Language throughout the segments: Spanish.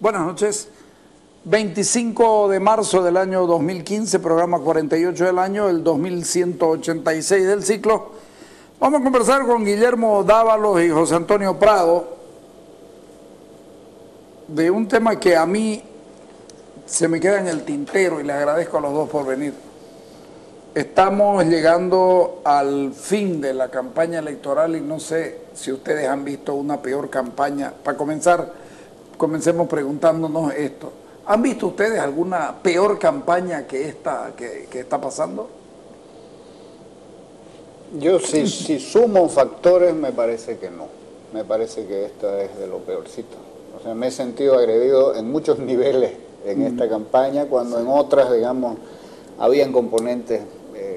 Buenas noches. 25 de marzo del año 2015, programa 48 del año, el 2186 del ciclo. Vamos a conversar con Guillermo Dávalos y José Antonio Prado de un tema que a mí se me queda en el tintero y les agradezco a los dos por venir. Estamos llegando al fin de la campaña electoral y no sé si ustedes han visto una peor campaña. Para comenzar, comencemos preguntándonos esto. ¿Han visto ustedes alguna peor campaña que esta que está pasando? Yo si sumo factores me parece que no. Me parece que esta es de lo peorcito. O sea, me he sentido agredido en muchos niveles en esta campaña, cuando en otras, digamos, habían componentes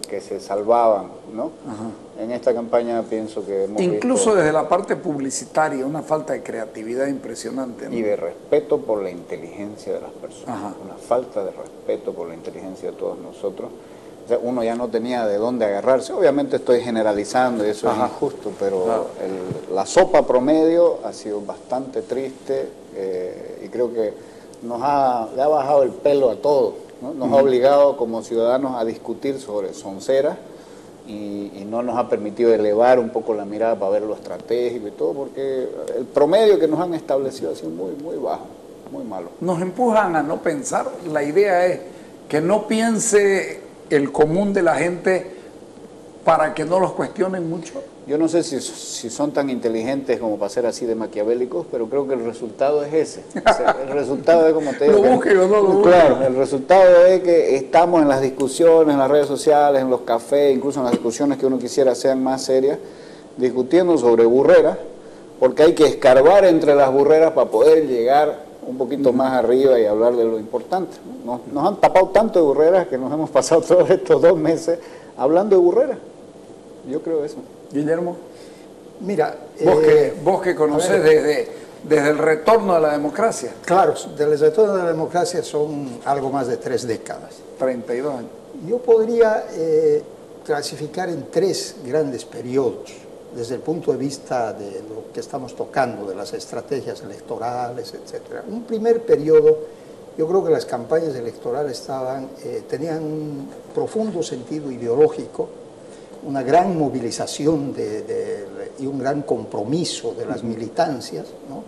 que se salvaban, ¿no? Ajá. En esta campaña pienso que hemos incluso visto, desde la parte publicitaria, una falta de creatividad impresionante, ¿no? Y de respeto por la inteligencia de las personas. Ajá. Una falta de respeto por la inteligencia de todos nosotros. O sea, uno ya no tenía de dónde agarrarse. Obviamente estoy generalizando y eso Ajá. es injusto, pero claro, la sopa promedio ha sido bastante triste y creo que le ha bajado el pelo a todos, ¿no? Nos ha obligado como ciudadanos a discutir sobre sonceras y no nos ha permitido elevar un poco la mirada para ver lo estratégico y todo, porque el promedio que nos han establecido ha sido muy, muy bajo, muy malo. Nos empujan a no pensar. La idea es que no piense el común de la gente para que no los cuestionen mucho. Yo no sé si son tan inteligentes como para ser así de maquiavélicos, pero creo que el resultado es ese. O sea, el resultado es como te digo. Lo busque o no lo busque. Claro, el resultado es que estamos en las discusiones, en las redes sociales, en los cafés, incluso en las discusiones que uno quisiera sean más serias, discutiendo sobre burreras, porque hay que escarbar entre las burreras para poder llegar un poquito más arriba y hablar de lo importante. Nos han tapado tanto de burreras que nos hemos pasado todos estos 2 meses hablando de burreras. Yo creo eso. Guillermo, mira, vos que conocés desde el retorno a la democracia. Claro, desde el retorno a la democracia son algo más de 3 décadas. 32 años. Yo podría clasificar en 3 grandes periodos, desde el punto de vista de lo que estamos tocando, de las estrategias electorales, etc. Un primer periodo, yo creo que las campañas electorales tenían un profundo sentido ideológico, una gran movilización y un gran compromiso de las militancias, ¿no?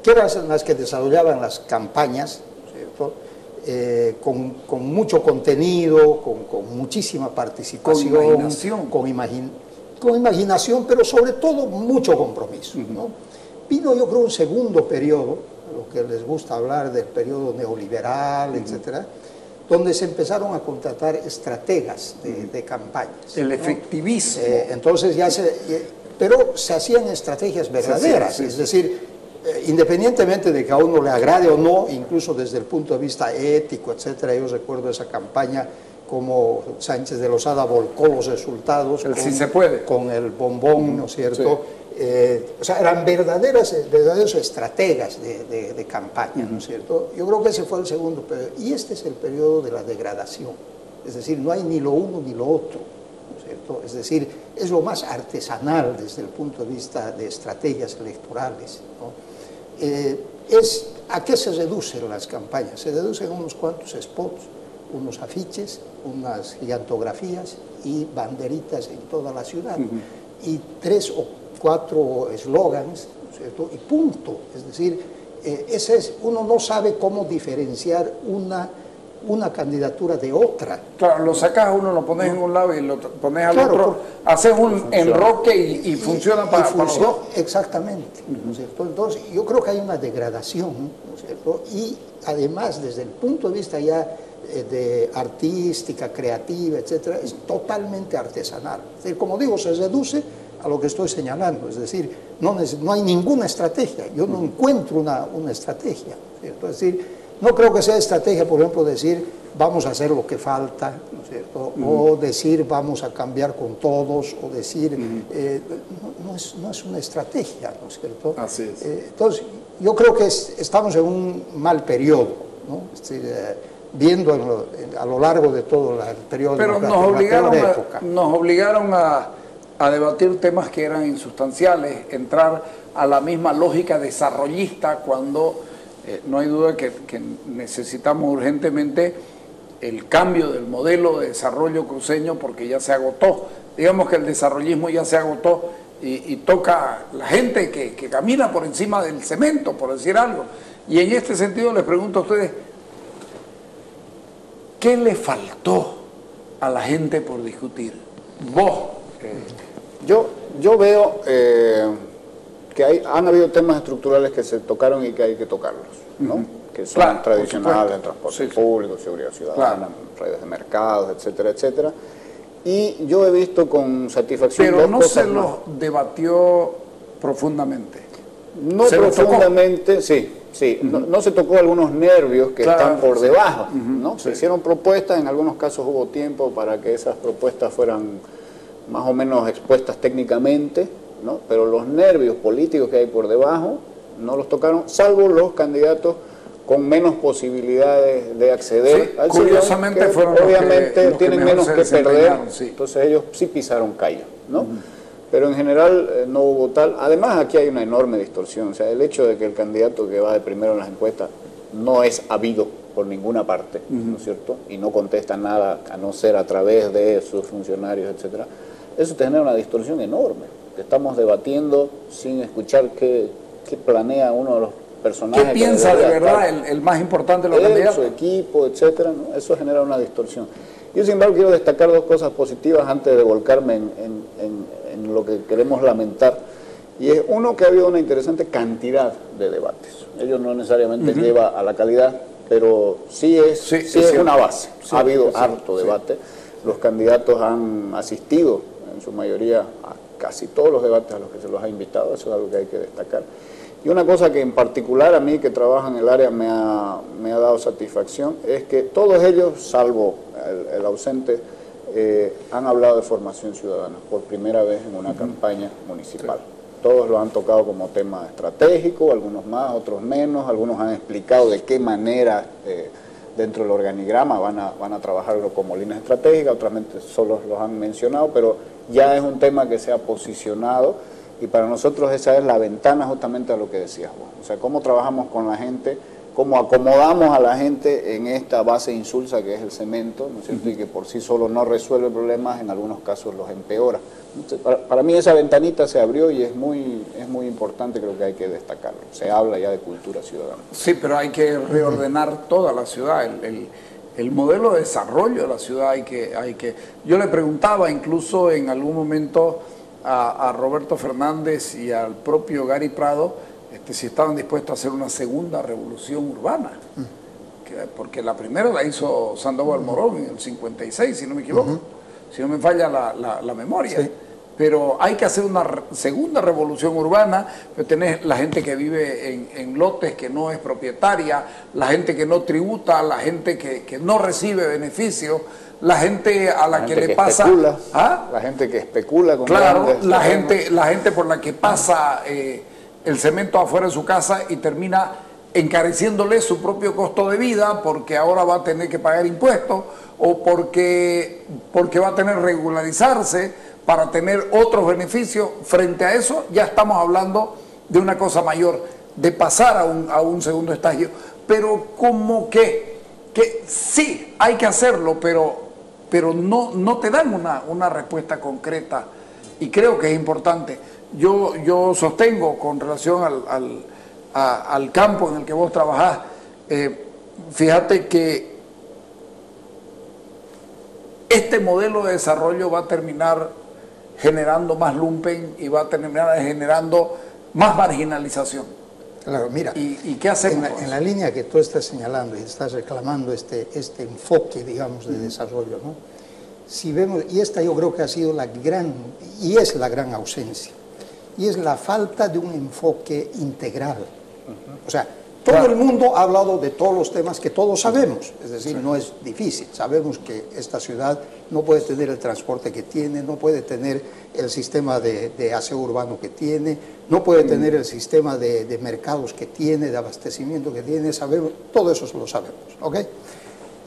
Que eran las que desarrollaban las campañas, ¿cierto? Con mucho contenido, con muchísima participación, con imaginación, pero sobre todo mucho compromiso, ¿no? Vino, yo creo, un segundo periodo, lo que les gusta hablar del periodo neoliberal, etcétera, donde se empezaron a contratar estrategas de campañas. El ¿no? efectivismo. Entonces pero se hacían estrategias verdaderas, es decir, independientemente de que a uno le agrade o no, incluso desde el punto de vista ético, etcétera. Yo recuerdo esa campaña como Sánchez de Lozada volcó los resultados sí se puede. Con el bombón, ¿no es cierto? Sí. O sea, eran verdaderos estrategas de campaña, ¿no es cierto? Yo creo que ese fue el segundo periodo. Y este es el periodo de la degradación. Es decir, no hay ni lo uno ni lo otro, ¿no es cierto? Es decir, es lo más artesanal desde el punto de vista de estrategias electorales, ¿no? ¿A qué se reducen las campañas? Se reducen unos cuantos spots, unos afiches, unas gigantografías y banderitas en toda la ciudad. Y 3 o 4 eslogans, ¿no es cierto? Y punto. Es decir, uno no sabe cómo diferenciar una candidatura de otra. Claro, lo sacas uno, lo pones en un lado y lo pones al otro, haces un enroque y funciona para los dos. Exactamente, ¿no es cierto? Entonces, yo creo que hay una degradación, ¿no es cierto? Y además, desde el punto de vista ya de artística, creativa, etcétera, es totalmente artesanal. Es decir, como digo, se reduce a lo que estoy señalando, es decir, no hay ninguna estrategia, yo no encuentro una estrategia, ¿cierto? Es decir, no creo que sea estrategia, por ejemplo, decir vamos a hacer lo que falta, ¿no es cierto? O decir vamos a cambiar con todos, o decir no es una estrategia, ¿no es cierto? Así es. Entonces, yo creo que estamos en un mal periodo, ¿no? Es decir, viendo a lo largo de todo el periodo. Pero nos obligaron a debatir temas que eran insustanciales, entrar a la misma lógica desarrollista cuando No hay duda que necesitamos urgentemente el cambio del modelo de desarrollo cruceño porque ya se agotó. Digamos que el desarrollismo ya se agotó y toca la gente que camina por encima del cemento, por decir algo. Y en este sentido les pregunto a ustedes, ¿qué le faltó a la gente por discutir? Vos. Yo veo que han habido temas estructurales que se tocaron y que hay que tocarlos, ¿no? Que son tradicionales, transporte público, seguridad ciudadana, redes de mercados, etcétera, etcétera. Y yo he visto con satisfacción pero no se los debatió profundamente. No profundamente, sí. No se tocó algunos nervios que están por debajo, ¿no? Se hicieron propuestas, en algunos casos hubo tiempo para que esas propuestas fueran más o menos expuestas técnicamente, ¿no? Pero los nervios políticos que hay por debajo no los tocaron, salvo los candidatos con menos posibilidades de acceder al curiosamente sillón, que fueron obviamente los que tienen menos que perder, sí. Entonces ellos sí pisaron callo, ¿no? Pero en general no hubo tal. Además aquí hay una enorme distorsión, o sea, el hecho de que el candidato que va de primero en las encuestas no es habido por ninguna parte, ¿no es cierto? Y no contesta nada a no ser a través de sus funcionarios, etcétera. Eso te genera una distorsión enorme, que estamos debatiendo sin escuchar qué planea uno de los personajes. ¿Qué piensa de verdad el más importante de los candidatos? Su equipo, etcétera, ¿no? Eso genera una distorsión. Yo, sin embargo, quiero destacar dos cosas positivas antes de volcarme en lo que queremos lamentar. Y es uno, que ha habido una interesante cantidad de debates. Ello no necesariamente lleva a la calidad, pero sí es una base. Ha habido harto debate. Los candidatos han asistido, en su mayoría, a casi todos los debates a los que se los ha invitado. Eso es algo que hay que destacar. Y una cosa que en particular a mí, que trabajo en el área, me ha dado satisfacción, es que todos ellos, salvo el ausente, han hablado de formación ciudadana por primera vez en una campaña municipal. Todos lo han tocado como tema estratégico, algunos más, otros menos, algunos han explicado de qué manera dentro del organigrama van a trabajarlo como líneas estratégicas, otras solo los han mencionado, pero ya es un tema que se ha posicionado. Y para nosotros esa es la ventana justamente a lo que decías vos. O sea, cómo trabajamos con la gente, cómo acomodamos a la gente en esta base insulsa que es el cemento, ¿no es cierto? Y que por sí solo no resuelve problemas, en algunos casos los empeora. Entonces, para mí esa ventanita se abrió y es muy importante, creo que hay que destacarlo. Se habla ya de cultura ciudadana. Sí, pero hay que reordenar toda la ciudad. El modelo de desarrollo de la ciudad hay que... Yo le preguntaba incluso en algún momento a Roberto Fernández y al propio Gary Prado si estaban dispuestos a hacer una segunda revolución urbana, porque la primera la hizo Sandoval Morón en el 56, si no me equivoco, si no me falla la memoria. Sí. Pero hay que hacer una segunda revolución urbana, pues tenés la gente que vive en lotes que no es propietaria, la gente que no tributa, la gente que no recibe beneficios, la gente a la que le pasa... Especula, ¿ah? La gente que especula con... Claro, la gente por la que pasa el cemento afuera de su casa y termina encareciéndole su propio costo de vida porque ahora va a tener que pagar impuestos o porque va a tener que regularizarse para tener otros beneficios. Frente a eso ya estamos hablando de una cosa mayor, de pasar a un segundo estadio. Pero como que sí, hay que hacerlo, pero no te dan una respuesta concreta y creo que es importante. Yo sostengo con relación al campo en el que vos trabajás, fíjate que este modelo de desarrollo va a terminar generando más lumpen y va a terminar generando más marginalización. Claro, mira, ¿Y qué hacemos? En la línea que tú estás señalando y estás reclamando este enfoque, digamos, de desarrollo, ¿no? Si vemos, y esta yo creo que ha sido la gran ausencia, y es la falta de un enfoque integral. O sea, todo el mundo ha hablado de todos los temas que todos sabemos, es decir, no es difícil. Sabemos que esta ciudad no puede tener el transporte que tiene, no puede tener el sistema de aseo urbano que tiene, no puede tener el sistema de mercados que tiene, de abastecimiento que tiene, sabemos, todo eso lo sabemos, ¿ok?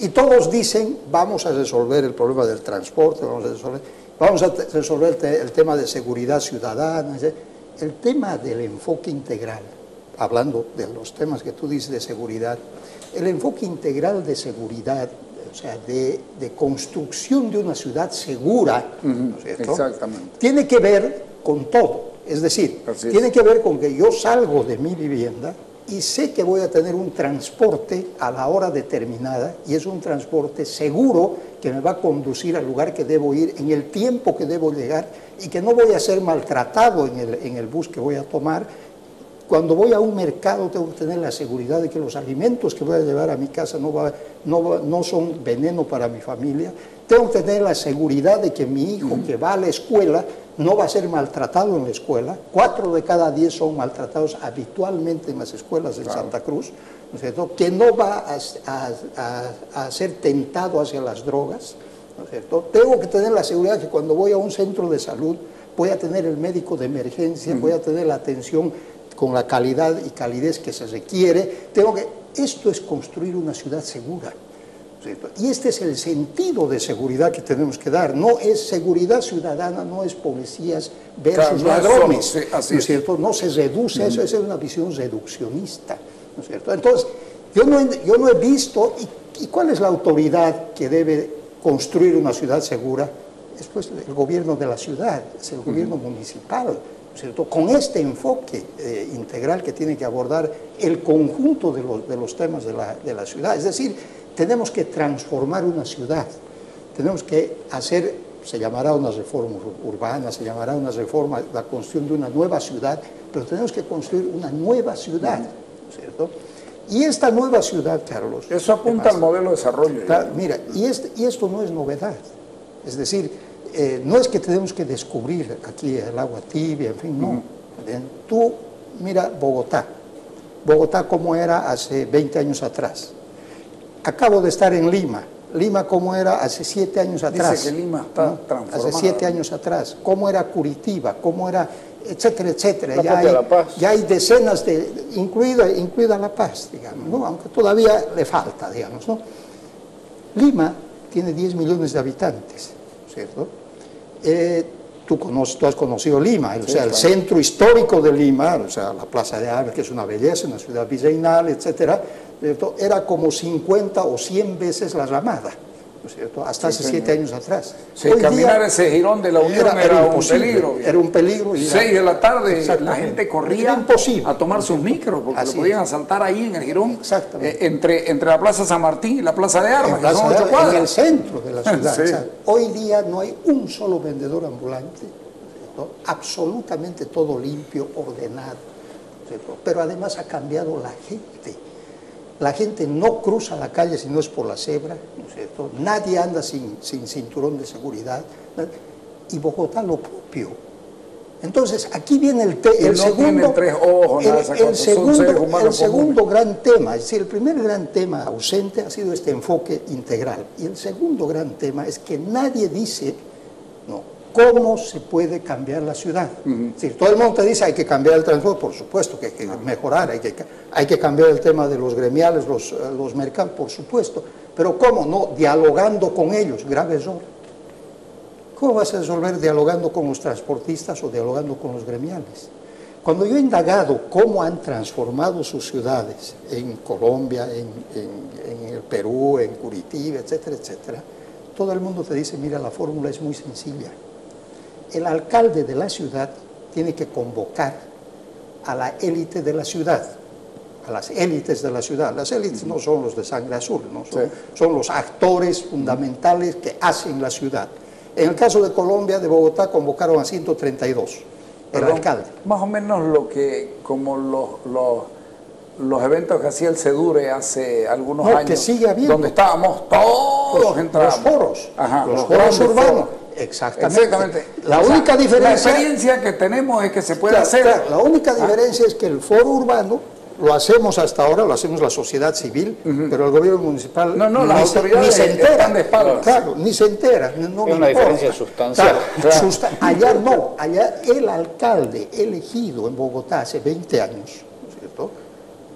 Y todos dicen, vamos a resolver el problema del transporte, vamos a resolver el tema de seguridad ciudadana, el tema del enfoque integral. hablando de los temas que tú dices de seguridad, el enfoque integral de seguridad, o sea, de construcción de una ciudad segura, ¿no es cierto? Exactamente. Tiene que ver con todo. Es decir, tiene que ver con que yo salgo de mi vivienda y sé que voy a tener un transporte a la hora determinada y es un transporte seguro que me va a conducir al lugar que debo ir en el tiempo que debo llegar y que no voy a ser maltratado en el bus que voy a tomar. Cuando voy a un mercado tengo que tener la seguridad de que los alimentos que voy a llevar a mi casa no son veneno para mi familia. Tengo que tener la seguridad de que mi hijo que va a la escuela no va a ser maltratado en la escuela. 4 de cada 10 son maltratados habitualmente en las escuelas de Santa Cruz, ¿no es cierto? Que no va a ser tentado hacia las drogas, ¿no es cierto? Tengo que tener la seguridad que cuando voy a un centro de salud voy a tener el médico de emergencia, voy a tener la atención con la calidad y calidez que se requiere. Esto es construir una ciudad segura. Y este es el sentido de seguridad que tenemos que dar. No es seguridad ciudadana, no es policías versus ladrones, ¿no es cierto? No se reduce a eso, esa es una visión reduccionista, ¿no es cierto? Entonces, yo no he visto, ¿y cuál es la autoridad que debe construir una ciudad segura? Es pues el gobierno de la ciudad, es el gobierno municipal, ¿no es cierto? Con este enfoque integral que tiene que abordar el conjunto de los temas de la ciudad. Es decir, tenemos que transformar una ciudad, tenemos que hacer, se llamará una reforma urbana, se llamará una reforma, la construcción de una nueva ciudad, pero tenemos que construir una nueva ciudad, ¿no es cierto? Y esta nueva ciudad, Carlos... Eso apunta al modelo de desarrollo. Mira, y esto no es novedad, es decir, no es que tenemos que descubrir aquí el agua tibia, en fin, no. Tú mira Bogotá como era hace 20 años atrás. Acabo de estar en Lima. Lima como era hace 7 años atrás. Dice que Lima está transformada. Hace 7 años atrás. Cómo era Curitiba, cómo era, etcétera, etcétera. Ya hay decenas incluida La Paz, digamos, ¿no? Aunque todavía le falta, digamos, ¿no? Lima tiene 10 millones de habitantes, ¿cierto? Tú has conocido Lima, o sea, el centro histórico de Lima, o sea, la Plaza de Armas, que es una belleza, una ciudad virreinal, etcétera, ¿cierto? Era como 50 o 100 veces la Ramada, ¿no es cierto? Hasta hace 7 años atrás. Sí, caminar ese jirón de la Unión era un peligro. Era un peligro. 6 de la tarde la gente corría a tomar sus micros, porque lo podían asaltar ahí en el jirón, entre la Plaza San Martín y la Plaza de Armas, que son 8 cuadras. En el centro de la ciudad. Sí. O sea, hoy día no hay un solo vendedor ambulante, ¿no? Absolutamente todo limpio, ordenado, ¿cierto? Pero además ha cambiado la gente. La gente no cruza la calle si no es por la cebra, ¿no es cierto? Nadie anda sin cinturón de seguridad. ¿No? Y Bogotá lo propio. Entonces, aquí viene el segundo gran tema. Es decir, el primer gran tema ausente ha sido este enfoque integral. Y el segundo gran tema es que nadie dice, no, ¿cómo se puede cambiar la ciudad? Es decir, todo el mundo te dice hay que cambiar el transporte, por supuesto que hay que mejorar, hay que cambiar el tema de los gremiales, los mercados, por supuesto, pero ¿cómo? No, dialogando con ellos, grave error. ¿Cómo vas a resolver dialogando con los transportistas o dialogando con los gremiales? Cuando yo he indagado cómo han transformado sus ciudades en Colombia, en el Perú, en Curitiba, etcétera, etcétera, todo el mundo te dice, mira, la fórmula es muy sencilla. El alcalde de la ciudad tiene que convocar a la élite de la ciudad, a las élites de la ciudad. Las élites no son los de sangre azul, ¿no? Son los actores fundamentales que hacen la ciudad. En el caso de Colombia, de Bogotá, convocaron a 132, el alcalde. Más o menos como los eventos que hacía el CEDURE hace algunos años, que sigue habiendo, donde estábamos todos entramos. Los foros urbanos. Exactamente. La única diferencia... La experiencia que tenemos es que se puede hacer. La única diferencia es que el foro urbano lo hacemos hasta ahora, lo hacemos la sociedad civil, pero el gobierno municipal las autoridades ni se entera. Están de espaldas. Claro, ni se entera. No es una diferencia sustancial. Allá no, allá el alcalde elegido en Bogotá hace 20 años, ¿cierto?,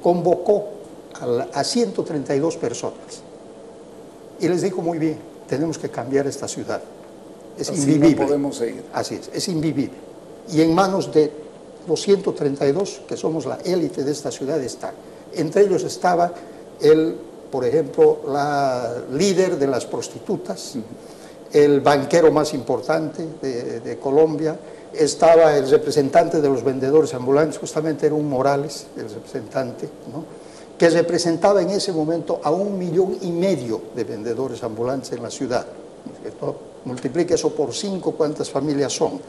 convocó a 132 personas y les dijo muy bien, tenemos que cambiar esta ciudad. Es invivible. No podemos seguir. Así es invivible. Y en manos de los 132, que somos la élite de esta ciudad, está. Entre ellos estaba por ejemplo, la líder de las prostitutas, el banquero más importante de Colombia, estaba el representante de los vendedores ambulantes, justamente era un Morales, el representante, ¿no?, que representaba en ese momento a 1,5 millones de vendedores ambulantes en la ciudad, ¿cierto? Multiplique eso por 5, ¿cuántas familias son?,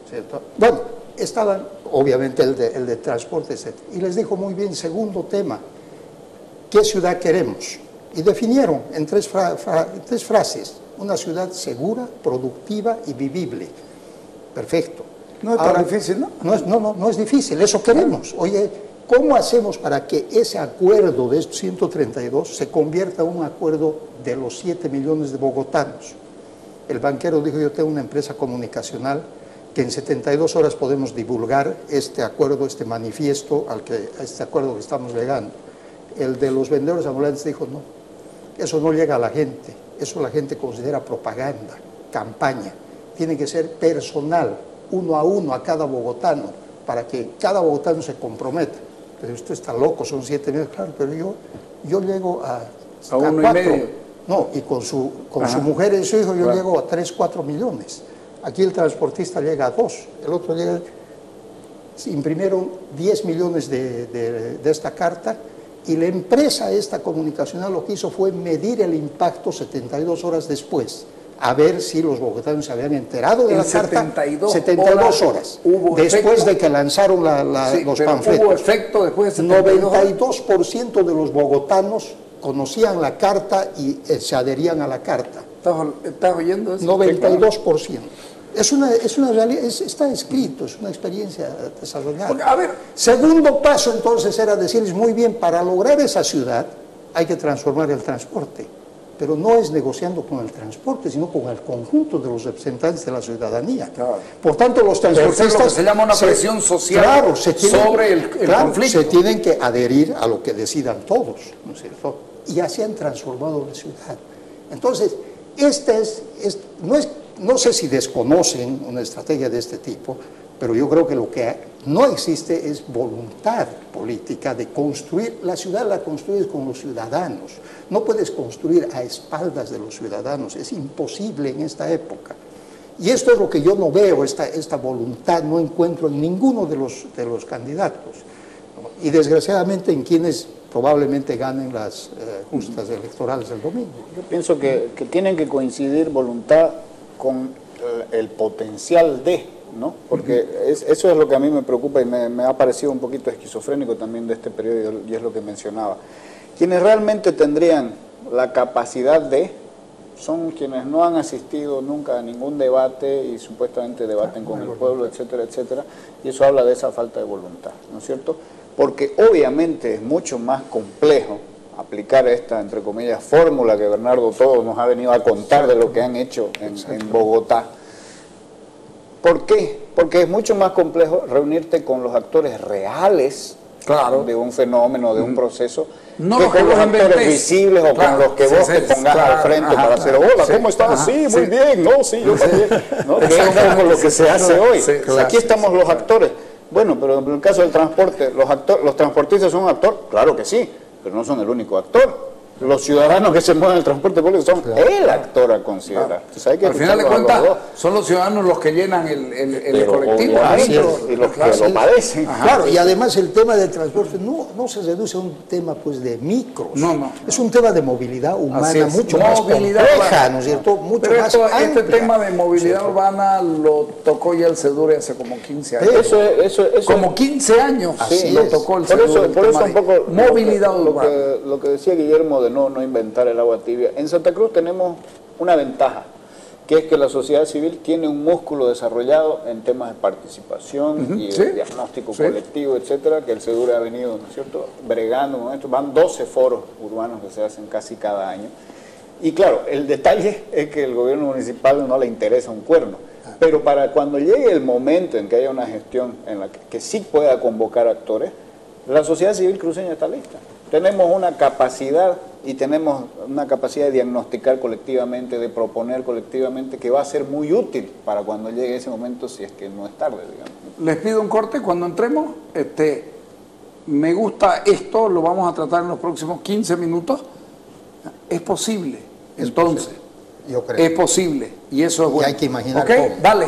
¿cierto? Bueno, estaban obviamente el de transporte, etc. Y les dijo muy bien, segundo tema, ¿qué ciudad queremos? Y definieron en tres frases: una ciudad segura, productiva y vivible. Perfecto. No es tan difícil, ¿no? No es difícil, eso queremos. Oye, ¿cómo hacemos para que ese acuerdo de estos 132 se convierta en un acuerdo de los 7 millones de bogotanos? El banquero dijo, yo tengo una empresa comunicacional que en 72 horas podemos divulgar este acuerdo, este manifiesto, a este acuerdo que estamos llegando. El de los vendedores ambulantes dijo, no, eso no llega a la gente, eso la gente considera propaganda, campaña, tiene que ser personal, 1 a 1 a cada bogotano, para que cada bogotano se comprometa. Pero esto está loco, son 7 millones, claro, pero yo llego a 1,5. No, y con su mujer y su hijo yo llego a 3, 4 millones. Aquí el transportista llega a 2, el otro llega, imprimieron 10 millones de esta carta, y la empresa esta comunicacional lo que hizo fue medir el impacto 72 horas después, a ver si los bogotanos se habían enterado de la carta. 72 horas después de que lanzaron los panfletos. ¿Hubo efecto después de 72 horas? 92% de los bogotanos conocían la carta y se adherían a la carta. ¿Estás oyendo eso? 92%. Es una realidad, está escrito, es una experiencia desarrollada. Porque, a ver, segundo paso entonces era decirles, muy bien, para lograr esa ciudad hay que transformar el transporte, pero no es negociando con el transporte, sino con el conjunto de los representantes de la ciudadanía. Claro. Por tanto, los transportistas... Lo que se llama una presión social sobre el conflicto. Se tienen que adherir a lo que decidan todos, ¿no es cierto? Y así han transformado la ciudad. Entonces, no sé si desconocen una estrategia de este tipo, pero yo creo que lo que no existe es voluntad política de construir. La ciudad la construyes con los ciudadanos. No puedes construir a espaldas de los ciudadanos. Es imposible en esta época. Y esto es lo que yo no veo, esta voluntad, no encuentro en ninguno de los candidatos. Y desgraciadamente en quienes probablemente ganen las justas electorales del domingo. Yo pienso que tienen que coincidir voluntad con el potencial de, ¿no? Porque eso es lo que a mí me preocupa y me ha parecido un poquito esquizofrénico también de este periodo, y es lo que mencionaba. Quienes realmente tendrían la capacidad de, son quienes no han asistido nunca a ningún debate y supuestamente debaten con el pueblo, etcétera, etcétera, y eso habla de esa falta de voluntad, ¿no es cierto? Porque obviamente es mucho más complejo aplicar esta, entre comillas, fórmula que Bernardo Todo nos ha venido a contar de lo que han hecho en Bogotá. ¿Por qué? Porque es mucho más complejo reunirte con los actores reales, claro, de un fenómeno, de un proceso, no que con los actores visibles o con los que vos te pongas al frente para hacer, hola, ¿cómo estás? Sí, muy bien, no, sí, yo también, ¿no? Que es un poco lo que se hace hoy. Aquí estamos los actores. Bueno, pero en el caso del transporte, ¿los transportistas son un actor? Claro que sí, pero no son el único actor. Los ciudadanos que se mueven en el transporte público son el actor a considerar. Entonces, hay que al final de cuentas, son los ciudadanos los que llenan el colectivo. Y los que lo padecen. Claro, y además el tema del transporte no se reduce a un tema pues de micros. No. Es un tema de movilidad humana mucho más compleja, ¿no es cierto? Mucho pero más este tema de movilidad urbana lo tocó ya el CEDURE hace como 15 años. Eso como 15 años así lo tocó el CEDURE. Por eso un poco movilidad urbana. Lo que decía Guillermo de no inventar el agua tibia. En Santa Cruz tenemos una ventaja, que es que la sociedad civil tiene un músculo desarrollado en temas de participación y de diagnóstico colectivo, etcétera, que el CEDURE ha venido, ¿no es cierto?, bregando con esto. Van 12 foros urbanos que se hacen casi cada año. Y claro, el detalle es que el gobierno municipal no le interesa un cuerno. Pero para cuando llegue el momento en que haya una gestión en la que sí pueda convocar actores, la sociedad civil cruceña está lista. tenemos una capacidad y tenemos una capacidad de diagnosticar colectivamente, de proponer colectivamente, que va a ser muy útil para cuando llegue ese momento, si es que no es tarde, digamos. Les pido un corte cuando entremos. Me gusta esto, lo vamos a tratar en los próximos 15 minutos. Es posible, entonces. Yo creo. Es posible, y eso es bueno. Y hay que imaginar ¿Ok? cómo. Dale.